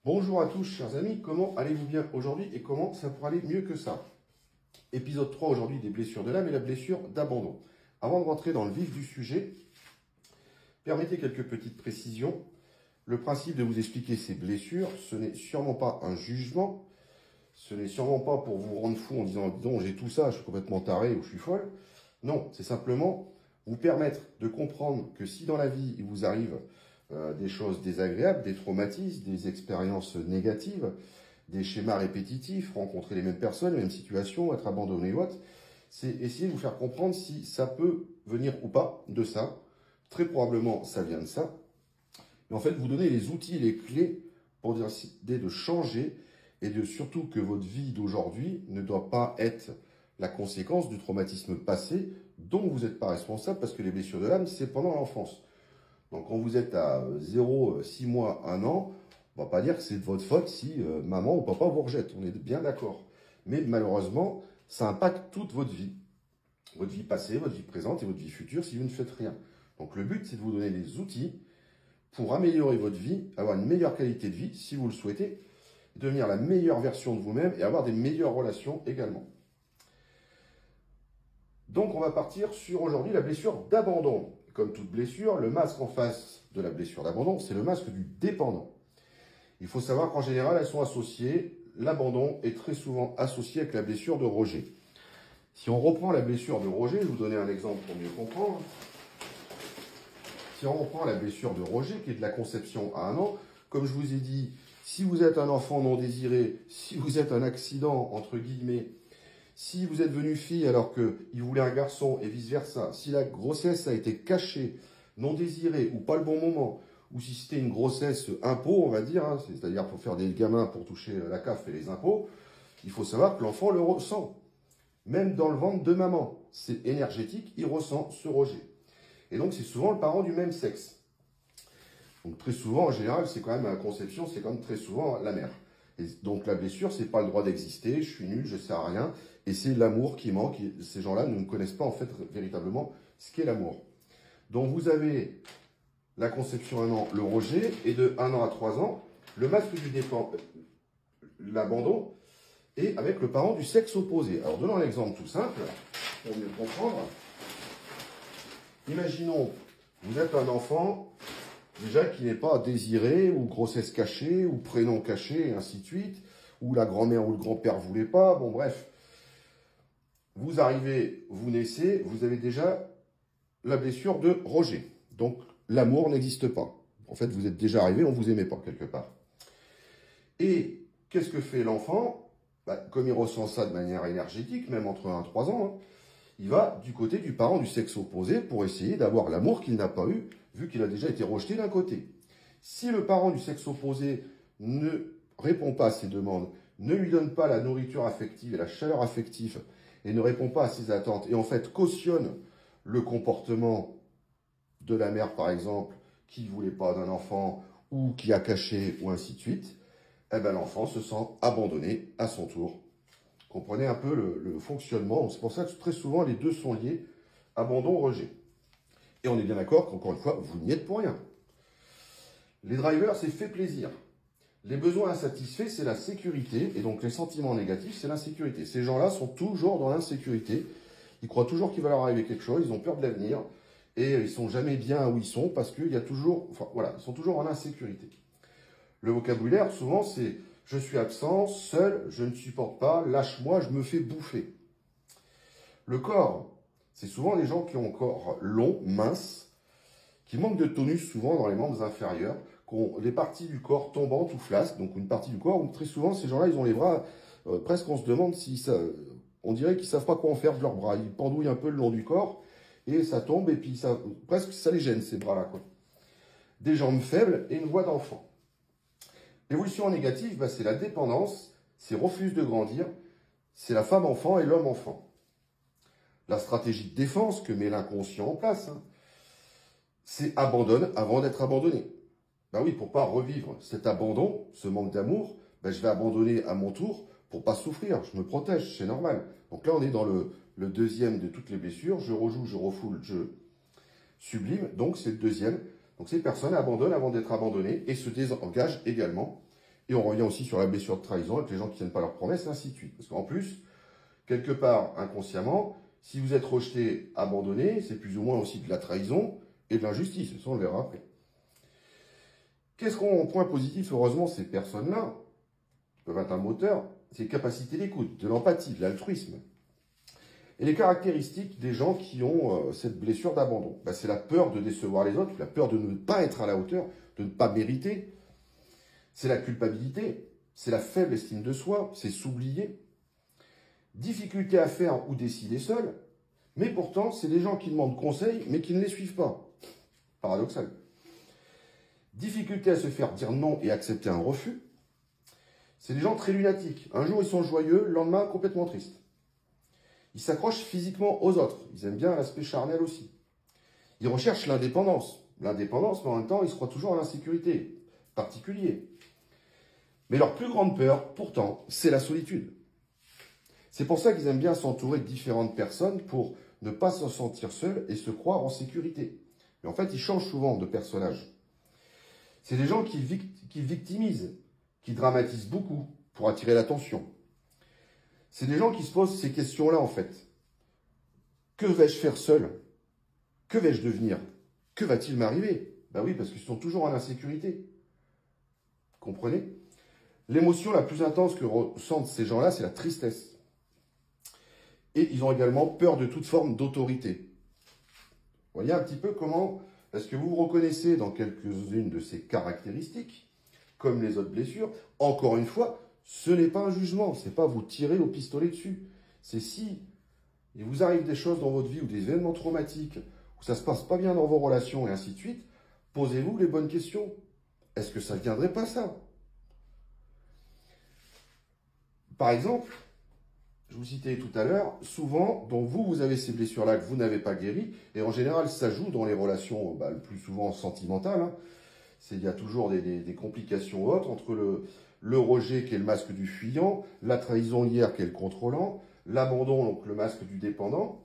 Bonjour à tous, chers amis, comment allez-vous bien aujourd'hui et comment ça pourrait aller mieux que ça? Épisode 3 aujourd'hui des blessures de l'âme et la blessure d'abandon. Avant de rentrer dans le vif du sujet, permettez quelques petites précisions. Le principe de vous expliquer ces blessures, ce n'est sûrement pas un jugement, ce n'est sûrement pas pour vous rendre fou en disant « Dis j'ai tout ça, je suis complètement taré ou je suis folle ». Non, c'est simplement vous permettre de comprendre que si dans la vie il vous arrive des choses désagréables, des traumatismes, des expériences négatives, des schémas répétitifs, rencontrer les mêmes personnes, les mêmes situations, être abandonné ou autre, c'est essayer de vous faire comprendre si ça peut venir ou pas de ça. Très probablement, ça vient de ça. Et en fait, vous donner les outils, les clés pour décider de changer et de surtout que votre vie d'aujourd'hui ne doit pas être la conséquence du traumatisme passé dont vous n'êtes pas responsable parce que les blessures de l'âme, c'est pendant l'enfance. Donc, quand vous êtes à 0, 6 mois, 1 an, on ne va pas dire que c'est de votre faute si maman ou papa vous rejette. On est bien d'accord. Mais malheureusement, ça impacte toute votre vie. Votre vie passée, votre vie présente et votre vie future si vous ne faites rien. Donc, le but, c'est de vous donner des outils pour améliorer votre vie, avoir une meilleure qualité de vie si vous le souhaitez, devenir la meilleure version de vous-même et avoir des meilleures relations également. Donc, on va partir sur aujourd'hui la blessure d'abandon. Comme toute blessure, le masque en face de la blessure d'abandon, c'est le masque du dépendant. Il faut savoir qu'en général, elles sont associées. L'abandon est très souvent associé avec la blessure de rejet. Si on reprend la blessure de rejet, je vais vous donner un exemple pour mieux comprendre. Si on reprend la blessure de rejet, qui est de la conception à 1 an, comme je vous ai dit, si vous êtes un enfant non désiré, si vous êtes un accident, entre guillemets, si vous êtes venu fille alors qu'il voulait un garçon et vice-versa, si la grossesse a été cachée, non désirée ou pas le bon moment, ou si c'était une grossesse impôt, on va dire, hein, c'est-à-dire pour faire des gamins pour toucher la CAF et les impôts, il faut savoir que l'enfant le ressent. Même dans le ventre de maman, c'est énergétique, il ressent ce rejet. Et donc c'est souvent le parent du même sexe. Donc très souvent, en général, c'est quand même à la conception, c'est quand même très souvent la mère. Et donc la blessure, c'est pas le droit d'exister, je suis nul, je sers à rien, et c'est l'amour qui manque. Et ces gens-là ne connaissent pas en fait véritablement ce qu'est l'amour. Donc vous avez la conception à 1 an, le rejet, et de 1 an à 3 ans, le masque du dépend, l'abandon, et avec le parent du sexe opposé. Alors donnons un exemple tout simple, pour mieux comprendre. Imaginons, vous êtes un enfant, déjà qui n'est pas désiré, ou grossesse cachée, ou prénom caché, et ainsi de suite, ou la grand-mère ou le grand-père ne voulait pas, bon bref. Vous arrivez, vous naissez, vous avez déjà la blessure de rejet. Donc, l'amour n'existe pas. En fait, vous êtes déjà arrivé, on ne vous aimait pas, quelque part. Et qu'est-ce que fait l'enfant? Comme il ressent ça de manière énergétique, même entre 1 et 3 ans, hein, il va du côté du parent du sexe opposé pour essayer d'avoir l'amour qu'il n'a pas eu, vu qu'il a déjà été rejeté d'un côté. Si le parent du sexe opposé ne répond pas à ses demandes, ne lui donne pas la nourriture affective et la chaleur affective, et ne répond pas à ses attentes, et en fait cautionne le comportement de la mère, par exemple, qui ne voulait pas d'un enfant, ou qui a caché, ou ainsi de suite, eh ben, l'enfant se sent abandonné à son tour. Comprenez un peu le fonctionnement. C'est pour ça que très souvent, les deux sont liés, abandon-rejet. Et on est bien d'accord qu'encore une fois, vous n'y êtes pour rien. Les drivers, c'est fait plaisir. Les besoins insatisfaits, c'est la sécurité. Et donc, les sentiments négatifs, c'est l'insécurité. Ces gens-là sont toujours dans l'insécurité. Ils croient toujours qu'il va leur arriver quelque chose. Ils ont peur de l'avenir. Et ils sont jamais bien où ils sont parce qu'il y a toujours... Enfin, voilà, ils sont toujours en insécurité. Le vocabulaire, souvent, c'est « je suis absent, seul, je ne supporte pas, lâche-moi, je me fais bouffer ». Le corps, c'est souvent les gens qui ont un corps long, mince, qui manquent de tonus souvent dans les membres inférieurs, qui ont des parties du corps tombantes ou flasques, donc une partie du corps où très souvent ces gens-là, ils ont les bras, presque on se demande si ça... On dirait qu'ils ne savent pas quoi en faire de leurs bras. Ils pendouillent un peu le long du corps et ça tombe et puis ça, presque ça les gêne ces bras-là, quoi. Des jambes faibles et une voix d'enfant. L'évolution négative, c'est la dépendance, c'est refuse de grandir, c'est la femme enfant et l'homme enfant. La stratégie de défense que met l'inconscient en place, hein, c'est abandonne avant d'être abandonné. Ben oui, pour pas revivre cet abandon, ce manque d'amour, je vais abandonner à mon tour pour pas souffrir. Je me protège, c'est normal. Donc là, on est dans le deuxième de toutes les blessures. Je rejoue, je refoule, je sublime. Donc c'est le deuxième. Donc ces personnes abandonnent avant d'être abandonnées et se désengagent également. Et on revient aussi sur la blessure de trahison avec les gens qui ne tiennent pas leurs promesses, et ainsi de suite. Parce qu'en plus, quelque part, inconsciemment, si vous êtes rejeté, abandonné, c'est plus ou moins aussi de la trahison et de l'injustice. Ça, on le verra après. Qu'est-ce qu'on, point positif, heureusement, ces personnes-là peuvent être un moteur, c'est capacité d'écoute, de l'empathie, de l'altruisme. Et les caractéristiques des gens qui ont cette blessure d'abandon, ben, c'est la peur de décevoir les autres, la peur de ne pas être à la hauteur, de ne pas mériter. C'est la culpabilité, c'est la faible estime de soi, c'est s'oublier. Difficulté à faire ou décider seul, mais pourtant, c'est des gens qui demandent conseil, mais qui ne les suivent pas. Paradoxal. Difficulté à se faire dire non et accepter un refus. C'est des gens très lunatiques. Un jour, ils sont joyeux, le lendemain, complètement tristes. Ils s'accrochent physiquement aux autres. Ils aiment bien l'aspect charnel aussi. Ils recherchent l'indépendance. L'indépendance, mais en même temps, ils se croient toujours à l'insécurité. Particulier. Mais leur plus grande peur, pourtant, c'est la solitude. C'est pour ça qu'ils aiment bien s'entourer de différentes personnes pour ne pas se sentir seuls et se croire en sécurité. Mais en fait, ils changent souvent de personnage. C'est des gens qui victimisent, qui dramatisent beaucoup pour attirer l'attention. C'est des gens qui se posent ces questions-là, en fait. Que vais-je faire seul? Que vais-je devenir? Que va-t-il m'arriver? Ben oui, parce qu'ils sont toujours en insécurité. Comprenez? L'émotion la plus intense que ressentent ces gens-là, c'est la tristesse. Et ils ont également peur de toute forme d'autorité. Vous voyez un petit peu comment est-ce que vous vous reconnaissez dans quelques-unes de ces caractéristiques, comme les autres blessures. Encore une fois, ce n'est pas un jugement, ce n'est pas vous tirer au pistolet dessus. C'est si il vous arrive des choses dans votre vie ou des événements traumatiques, où ça ne se passe pas bien dans vos relations et ainsi de suite, posez-vous les bonnes questions. Est-ce que ça ne viendrait pas ça? Par exemple, je vous citais tout à l'heure, souvent, donc vous avez ces blessures-là que vous n'avez pas guéries, et en général, ça joue dans les relations, le plus souvent sentimentales. Hein. Il y a toujours des complications autres entre le rejet qui est le masque du fuyant, la trahison hier qui est le contrôlant, l'abandon, donc le masque du dépendant.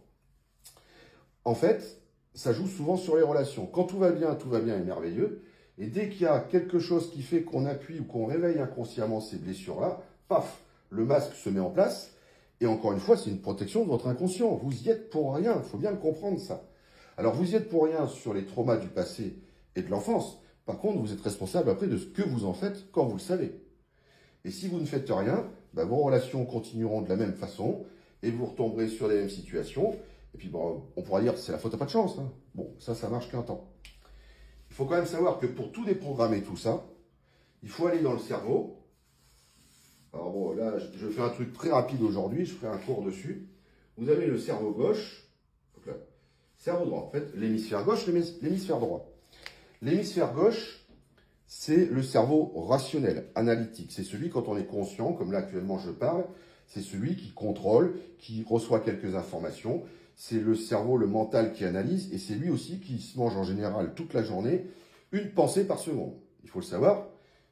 En fait, ça joue souvent sur les relations. Quand tout va bien et merveilleux. Et dès qu'il y a quelque chose qui fait qu'on appuie ou qu'on réveille inconsciemment ces blessures-là, paf, le masque se met en place. Et encore une fois, c'est une protection de votre inconscient. Vous y êtes pour rien, il faut bien le comprendre ça. Alors vous y êtes pour rien sur les traumas du passé et de l'enfance. Par contre, vous êtes responsable après de ce que vous en faites quand vous le savez. Et si vous ne faites rien, vos relations continueront de la même façon et vous retomberez sur les mêmes situations. Et puis on pourra dire c'est la faute à pas de chance. Hein. Bon, ça marche qu'un temps. Il faut quand même savoir que pour tout déprogrammer tout ça, il faut aller dans le cerveau. Alors bon, là, je fais un truc très rapide aujourd'hui, je ferai un cours dessus. Vous avez le cerveau gauche, donc là, cerveau droit, en fait, l'hémisphère gauche, l'hémisphère droit. L'hémisphère gauche, c'est le cerveau rationnel, analytique. C'est celui, quand on est conscient, comme là actuellement je parle, c'est celui qui contrôle, qui reçoit quelques informations. C'est le cerveau, le mental qui analyse, et c'est lui aussi qui se mange en général toute la journée une pensée par seconde. Il faut le savoir.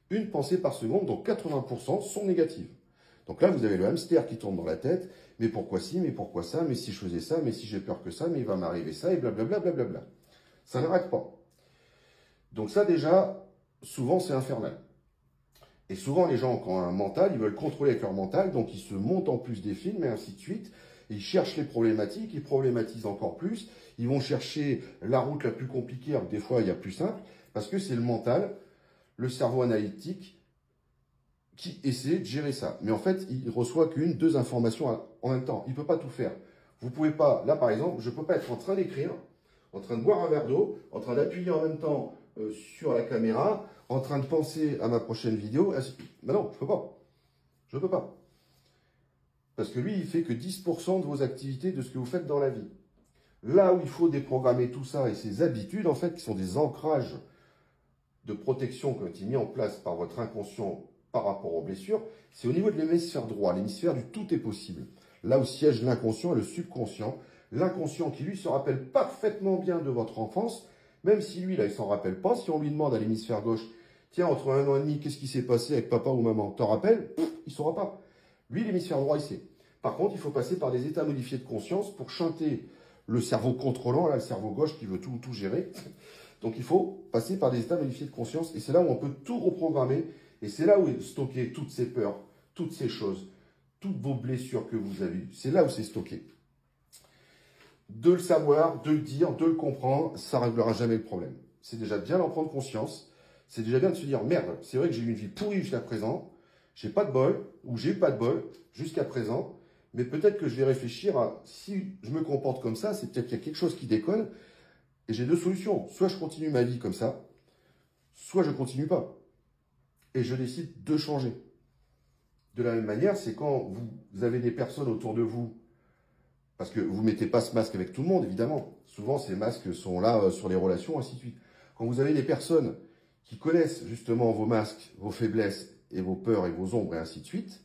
Une pensée par seconde, donc 80% sont négatives. Donc là, vous avez le hamster qui tourne dans la tête. Mais pourquoi ci, mais pourquoi ça, mais si je faisais ça, mais si j'ai peur que ça, mais il va m'arriver ça, et blablabla, blablabla. Ça n'arrête pas. Donc ça, déjà, souvent, c'est infernal. Et souvent, les gens, quand ont un mental, ils veulent contrôler avec leur mental, donc ils se montent en plus des films, et ainsi de suite. Ils cherchent les problématiques, ils problématisent encore plus. Ils vont chercher la route la plus compliquée, alors que des fois, il y a plus simple, parce que c'est le mental, le cerveau analytique qui essaie de gérer ça. Mais en fait, il reçoit qu'une, deux informations en même temps. Il ne peut pas tout faire. Vous pouvez pas, là par exemple, je ne peux pas être en train d'écrire, en train de boire un verre d'eau, en train d'appuyer en même temps sur la caméra, en train de penser à ma prochaine vidéo. Ben non, je ne peux pas. Je ne peux pas. Parce que lui, il fait que 10% de vos activités, de ce que vous faites dans la vie. Là où il faut déprogrammer tout ça et ces habitudes, en fait, qui sont des ancrages de protection qui ont été mis en place par votre inconscient par rapport aux blessures, c'est au niveau de l'hémisphère droit, l'hémisphère du tout est possible. Là où siège l'inconscient et le subconscient. L'inconscient qui, lui, se rappelle parfaitement bien de votre enfance, même si lui, là, il s'en rappelle pas. Si on lui demande à l'hémisphère gauche, tiens, entre 1 an et demi, qu'est-ce qui s'est passé avec papa ou maman? T'en rappelles? Il ne saura pas. Lui, l'hémisphère droit, il sait. Par contre, il faut passer par des états modifiés de conscience pour chanter le cerveau contrôlant, là, le cerveau gauche qui veut tout gérer. Donc, il faut passer par des états modifiés de conscience. Et c'est là où on peut tout reprogrammer Et c'est là où est stocké toutes ces peurs, toutes ces choses, toutes vos blessures que vous avez eues. C'est là où c'est stocké. De le savoir, de le dire, de le comprendre, ça ne réglera jamais le problème. C'est déjà bien d'en prendre conscience. C'est déjà bien de se dire, merde, c'est vrai que j'ai eu une vie pourrie jusqu'à présent. J'ai pas de bol, ou j'ai pas de bol jusqu'à présent. Mais peut-être que je vais réfléchir à, si je me comporte comme ça, c'est peut-être qu'il y a quelque chose qui déconne. Et j'ai deux solutions. Soit je continue ma vie comme ça, soit je continue pas. Et je décide de changer. De la même manière, c'est quand vous avez des personnes autour de vous, parce que vous ne mettez pas ce masque avec tout le monde, évidemment. Souvent, ces masques sont là sur les relations, ainsi de suite. Quand vous avez des personnes qui connaissent justement vos masques, vos faiblesses et vos peurs et vos ombres et ainsi de suite,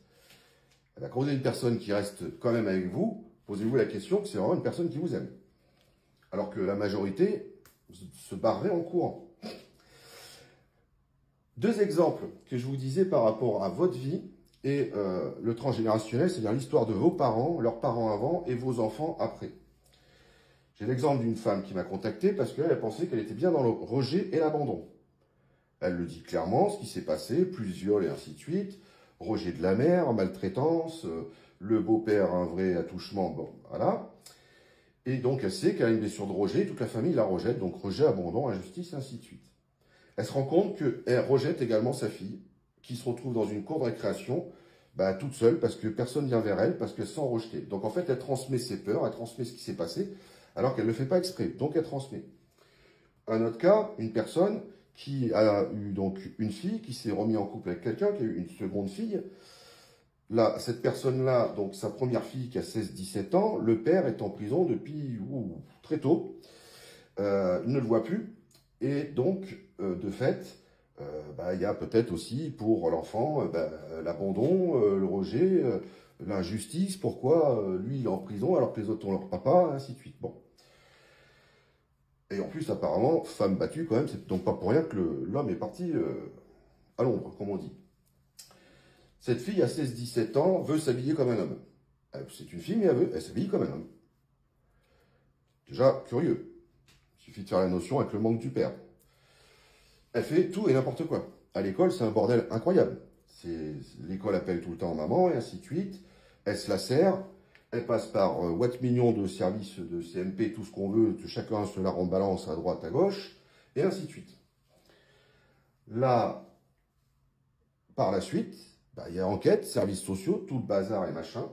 eh bien, quand vous avez une personne qui reste quand même avec vous, posez-vous la question que c'est vraiment une personne qui vous aime. Alors que la majorité se barrerait en courant. Deux exemples que je vous disais par rapport à votre vie et le transgénérationnel, c'est-à-dire l'histoire de vos parents, leurs parents avant et vos enfants après. J'ai l'exemple d'une femme qui m'a contacté parce qu'elle pensait qu'elle était bien dans le rejet et l'abandon. Elle le dit clairement, ce qui s'est passé, plus viol et ainsi de suite, rejet de la mère, maltraitance, le beau-père, un vrai attouchement, bon, voilà. Et donc elle sait qu'elle a une blessure de rejet, toute la famille la rejette, donc rejet, abandon, injustice, ainsi de suite. Elle se rend compte qu'elle rejette également sa fille, qui se retrouve dans une cour de récréation, toute seule, parce que personne vient vers elle, parce qu'elle se sent rejetée. Donc en fait, elle transmet ses peurs, elle transmet ce qui s'est passé, alors qu'elle ne le fait pas exprès. Donc elle transmet. Un autre cas, une personne qui a eu donc une fille, qui s'est remis en couple avec quelqu'un, qui a eu une seconde fille. Là, cette personne-là, donc sa première fille qui a 16-17 ans, le père est en prison depuis très tôt. Il ne le voit plus. Et donc, de fait, il y a peut-être aussi pour l'enfant l'abandon, le rejet, l'injustice. Pourquoi lui il est en prison alors que les autres ont leur papa, ainsi de suite. Bon. Et en plus, apparemment, femme battue quand même, c'est donc pas pour rien que l'homme est parti à l'ombre, comme on dit. Cette fille à 16-17 ans veut s'habiller comme un homme. C'est une fille, mais elle s'habille comme un homme. Déjà, curieux. Il suffit de faire la notion avec le manque du père. Elle fait tout et n'importe quoi. À l'école, c'est un bordel incroyable. L'école appelle tout le temps maman et ainsi de suite. Elle se la sert. Elle passe par Watt millions de services de CMP, tout ce qu'on veut. Chacun se la rembalance à droite, à gauche. Et ainsi de suite. Là, par la suite, il y a enquête, services sociaux, tout le bazar et machin.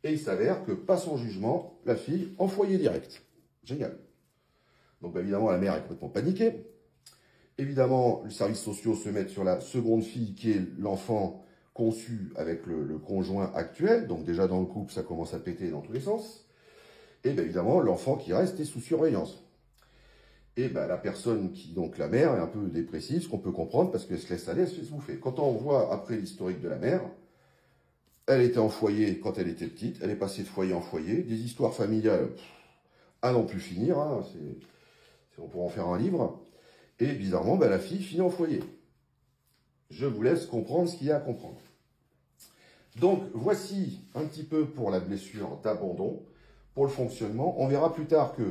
Et il s'avère que, pas son jugement, la fille en foyer direct. Génial. Donc évidemment, la mère est complètement paniquée. Évidemment, les services sociaux se mettent sur la seconde fille qui est l'enfant conçu avec le conjoint actuel. Donc déjà dans le couple, ça commence à péter dans tous les sens. Et bien évidemment, l'enfant qui reste est sous surveillance. Et la personne donc la mère, est un peu dépressive, ce qu'on peut comprendre, parce qu'elle se laisse aller, elle se fait bouffer. Quand on voit après l'historique de la mère, elle était en foyer quand elle était petite, elle est passée de foyer en foyer, des histoires familiales à n'en plus finir, hein, on pourra en faire un livre. Et bizarrement, la fille finit en foyer. Je vous laisse comprendre ce qu'il y a à comprendre. Donc, voici un petit peu pour la blessure d'abandon, pour le fonctionnement. On verra plus tard que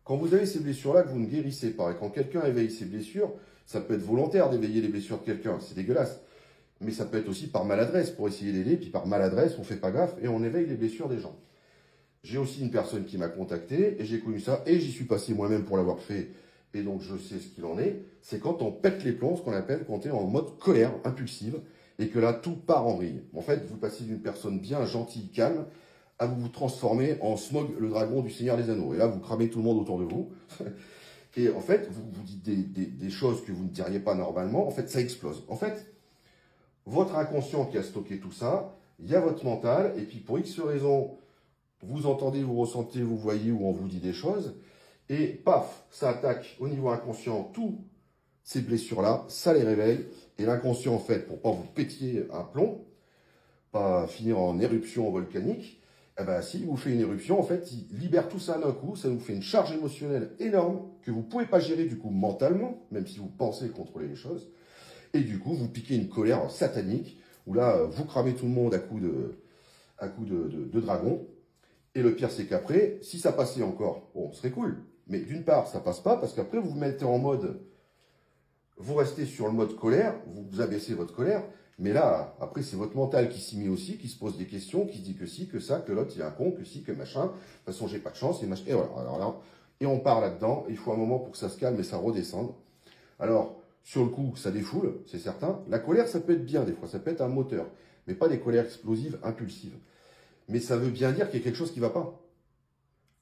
quand vous avez ces blessures-là, que vous ne guérissez pas, et quand quelqu'un éveille ses blessures, ça peut être volontaire d'éveiller les blessures de quelqu'un, c'est dégueulasse. Mais ça peut être aussi par maladresse, pour essayer d'aider, puis par maladresse, on ne fait pas gaffe, et on éveille les blessures des gens. J'ai aussi une personne qui m'a contacté, et j'ai connu ça, et j'y suis passé moi-même pour l'avoir fait, et donc je sais ce qu'il en est. C'est quand on pète les plombs, ce qu'on appelle quand on est en mode colère impulsive, et que là, tout part en vrille. En fait, vous passez d'une personne bien gentille, calme, à vous transformer en Smaug, le dragon du Seigneur des Anneaux. Et là, vous cramez tout le monde autour de vous. Et en fait, vous dites des choses que vous ne diriez pas normalement. En fait, ça explose. En fait, votre inconscient qui a stocké tout ça, il y a votre mental, et puis pour X raisons, vous entendez, vous ressentez, vous voyez, ou on vous dit des choses, et paf, ça attaque au niveau inconscient tous ces blessures-là, ça les réveille, et l'inconscient, en fait, pour pas vous pétier un plomb, pas finir en éruption volcanique, s'il vous fait une éruption, en fait, il libère tout ça d'un coup, ça vous fait une charge émotionnelle énorme, que vous ne pouvez pas gérer du coup mentalement, même si vous pensez contrôler les choses, et du coup, vous piquez une colère satanique, où là, vous cramez tout le monde à coups de dragon. Et le pire, c'est qu'après, si ça passait encore, bon, ce serait cool. Mais d'une part, ça passe pas, parce qu'après, vous vous mettez en mode vous restez sur le mode colère, vous abaissez votre colère, mais là, après, c'est votre mental qui s'y met aussi, qui se pose des questions, qui se dit que si, que ça, que l'autre, il est un con, que si, que machin. De toute façon, j'ai pas de chance, et machin. Et voilà. Alors là, et on part là-dedans. Il faut un moment pour que ça se calme et ça redescende. Alors, sur le coup, ça défoule, c'est certain. La colère, ça peut être bien des fois, ça peut être un moteur, mais pas des colères explosives, impulsives. Mais ça veut bien dire qu'il y a quelque chose qui ne va pas.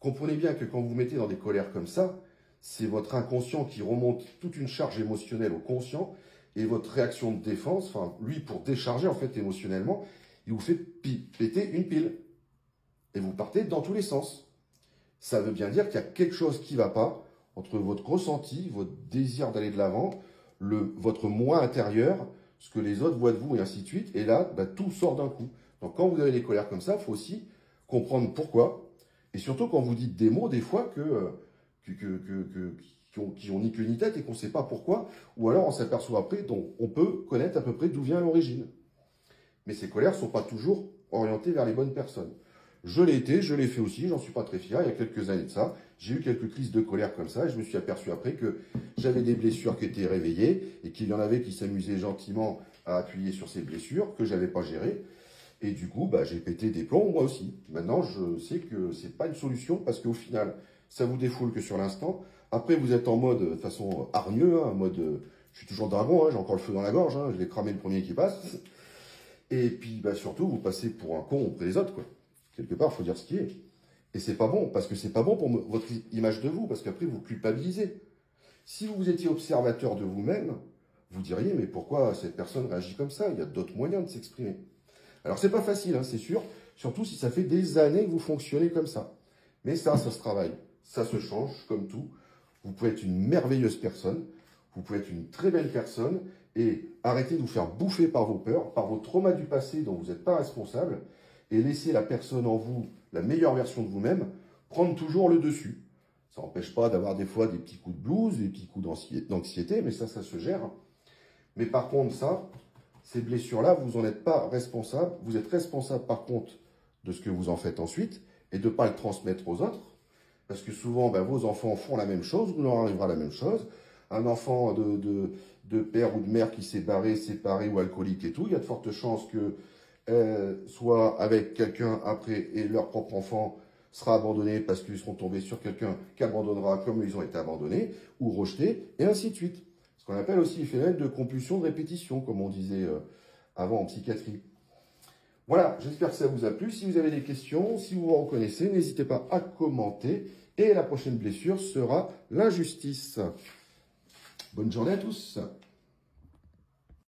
Comprenez bien que quand vous vous mettez dans des colères comme ça, c'est votre inconscient qui remonte toute une charge émotionnelle au conscient, et votre réaction de défense, enfin, lui, pour décharger, en fait, émotionnellement, il vous fait péter une pile. Et vous partez dans tous les sens. Ça veut bien dire qu'il y a quelque chose qui ne va pas entre votre ressenti, votre désir d'aller de l'avant, votre moi intérieur, ce que les autres voient de vous, et ainsi de suite. Et là, bah, tout sort d'un coup. Donc, quand vous avez des colères comme ça, il faut aussi comprendre pourquoi. Et surtout, quand vous dites des mots, des fois, qui ont ni queue ni tête et qu'on ne sait pas pourquoi, ou alors on s'aperçoit après, donc on peut connaître à peu près d'où vient l'origine. Mais ces colères ne sont pas toujours orientées vers les bonnes personnes. Je l'ai été, je l'ai fait aussi, j'en suis pas très fier, il y a quelques années de ça, j'ai eu quelques crises de colère comme ça, et je me suis aperçu après que j'avais des blessures qui étaient réveillées, et qu'il y en avait qui s'amusaient gentiment à appuyer sur ces blessures, que j'avais pas gérées, et du coup, bah, j'ai pété des plombs moi aussi. Maintenant, je sais que c'est pas une solution, parce qu'au final, ça vous défoule que sur l'instant. Après, vous êtes en mode, de façon hargneux, hein, en mode, je suis toujours dragon, hein, j'ai encore le feu dans la gorge, hein, je vais cramer le premier qui passe. Et puis, bah, surtout, vous passez pour un con auprès des autres, quoi. Quelque part, il faut dire ce qui est. Et c'est pas bon, parce que c'est pas bon pour votre image de vous, parce qu'après, vous culpabilisez. Si vous étiez observateur de vous-même, vous diriez, mais pourquoi cette personne réagit comme ça? Il y a d'autres moyens de s'exprimer. Alors, c'est pas facile, hein, c'est sûr, surtout si ça fait des années que vous fonctionnez comme ça. Mais ça se travaille, ça se change, comme tout. Vous pouvez être une merveilleuse personne, vous pouvez être une très belle personne, et arrêtez de vous faire bouffer par vos peurs, par vos traumas du passé dont vous n'êtes pas responsable, et laissez la personne en vous, la meilleure version de vous-même, prendre toujours le dessus. Ça n'empêche pas d'avoir des fois des petits coups de blues, des petits coups d'anxiété, mais ça se gère. Mais par contre, ces blessures-là, vous n'en êtes pas responsable. Vous êtes responsable, par contre, de ce que vous en faites ensuite, et de ne pas le transmettre aux autres. Parce que souvent, ben, vos enfants font la même chose, vous leur arrivera la même chose. Un enfant de père ou de mère qui s'est barré, séparé ou alcoolique et tout, il y a de fortes chances que soit avec quelqu'un après et leur propre enfant sera abandonné parce qu'ils seront tombés sur quelqu'un qui abandonnera comme ils ont été abandonnés ou rejetés, et ainsi de suite. Ce qu'on appelle aussi le phénomène de compulsion de répétition, comme on disait avant en psychiatrie. Voilà, j'espère que ça vous a plu. Si vous avez des questions, si vous vous reconnaissez, n'hésitez pas à commenter. Et la prochaine blessure sera l'injustice. Bonne journée à tous.